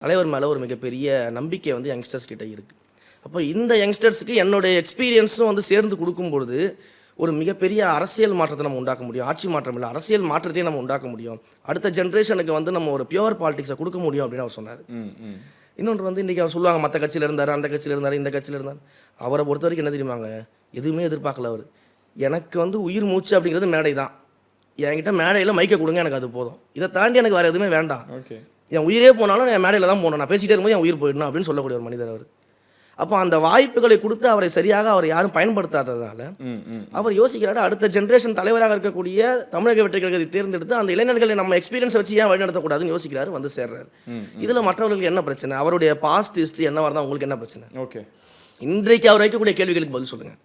தலைவர் மேலே ஒரு மிகப்பெரிய நம்பிக்கை வந்து யங்ஸ்டர்ஸ் கிட்ட இருக்குது. அப்போ இந்த யங்ஸ்டர்ஸுக்கு என்னுடைய எக்ஸ்பீரியன்ஸும் வந்து சேர்ந்து கொடுக்கும்பொழுது ஒரு மிகப்பெரிய அரசியல் மாற்றத்தை நம்ம உண்டாக்க முடியும். ஆட்சி மாற்றம் இல்லை, அரசியல் மாற்றத்தையும் நம்ம உண்டாக்க முடியும். அடுத்த ஜென்ரேஷனுக்கு வந்து நம்ம ஒரு பியூர் பாலிடிக்ஸை கொடுக்க முடியும் அப்படின்னு அவர் சொன்னார். இன்னொன்று வந்து இன்றைக்கி அவர் சொல்லுவாங்க, மற்ற கட்சியில் இருந்தார், அந்த கட்சியில் இருந்தார், இந்த கட்சியில் இருந்தார். அவரை பொறுத்த வரைக்கும் என்ன தெரியுமாங்க, எதுவுமே எதிர்பார்க்கல அவர். எனக்கு வந்து உயிர் மூச்சு அப்படிங்கிறது மேடை தான். என்கிட்ட மேடையில் மைக்கை கொடுங்க, எனக்கு அது போதும். இதை தாண்டி எனக்கு வேறு எதுவுமே வேண்டாம். என் உயிரே போனாலும் என் மேடையில் தான் போகணும், நான் பேசிகிட்டே இருக்கும்போது என் உயிர் போயிடணும் அப்படின்னு சொல்லக்கூடிய ஒரு மனிதர் அவர். அப்போ அந்த வாய்ப்புகளை கொடுத்து அவரை சரியாக அவர் யாரும் பயன்படுத்தாததுனால அவர் யோசிக்கிறாரு, அடுத்த ஜென்ரேஷன் தலைவராக இருக்கக்கூடிய தமிழக வெற்றி கழகத்தை தேர்ந்தெடுத்து அந்த இளைஞர்களை நம்ம எக்ஸ்பீரியன்ஸ் வச்சு ஏன் வழிநடத்தக்கூடாதுன்னு யோசிக்கிறாரு, வந்து சேர்றாரு. இதில் மற்றவர்களுக்கு என்ன பிரச்சனை, அவருடைய பாஸ்ட் ஹிஸ்ட்ரி என்னவாக இருந்தால் உங்களுக்கு என்ன பிரச்சனை? ஓகே, இன்றைக்கு அவர் வைக்கக்கூடிய கேள்விகளுக்கு பதில் சொல்லுங்கள்.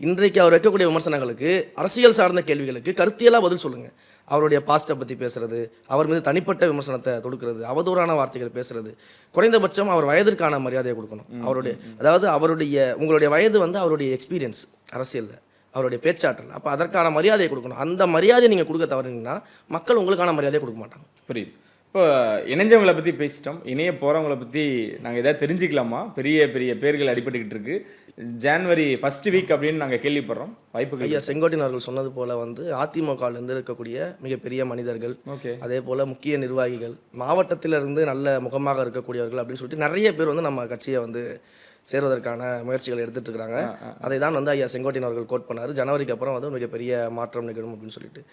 இன்றைக்கு அவர் வைக்கக்கூடிய விமர்சனங்களுக்கு, அரசியல் சார்ந்த கேள்விகளுக்கு கருத்தியலாக பதில் சொல்லுங்கள். அவருடைய பாஸ்ட்டை பற்றி பேசுகிறது, அவர் மீது தனிப்பட்ட விமர்சனத்தை தொடுக்கிறது, அவதூறான வார்த்தைகள் பேசுகிறது, குறைந்தபட்சம் அவர் வயதிற்கான மரியாதையை கொடுக்கணும். அவருடைய உங்களுடைய வயது வந்து அவருடைய எக்ஸ்பீரியன்ஸ் அரசியலில், அவருடைய பேச்சாற்றல். அப்போ அதற்கான மரியாதையை கொடுக்கணும். அந்த மரியாதையை நீங்கள் கொடுக்க தவறுனீங்கன்னா மக்கள் உங்களுக்கான மரியாதையை கொடுக்க மாட்டாங்க. புரியுது. இப்போ இணைஞ்சவங்களை பற்றி பேசிட்டோம், இணைய போகிறவங்களை பற்றி நாங்கள் எதாவது தெரிஞ்சுக்கலாமா? பெரிய பெரிய பேர்கள் அடிபட்டுக்கிட்டு இருக்கு. ஜான்வரி ஃபர்ஸ்ட் வீக் அப்படின்னு நாங்கள் கேள்விப்படுறோம். வாய்ப்புகள் ஐயா செங்கோட்டையன் அவர்கள் சொன்னது போல் வந்து அதிமுகவிலிருந்து இருக்கக்கூடிய மிகப்பெரிய மனிதர்கள், அதே போல் முக்கிய நிர்வாகிகள், மாவட்டத்திலிருந்து நல்ல முகமாக இருக்கக்கூடியவர்கள் அப்படின்னு சொல்லிட்டு நிறைய பேர் வந்து நம்ம கட்சியை வந்து சேர்வதற்கான முயற்சிகள் எடுத்துகிட்டு இருக்கிறாங்க. அதை தான் வந்து ஐயா செங்கோட்டையன் அவர்கள் கோட் பண்ணார். ஜனவரிக்கு அப்புறம் வந்து மிகப்பெரிய மாற்றம் நிகழும் அப்படின்னு சொல்லிட்டு.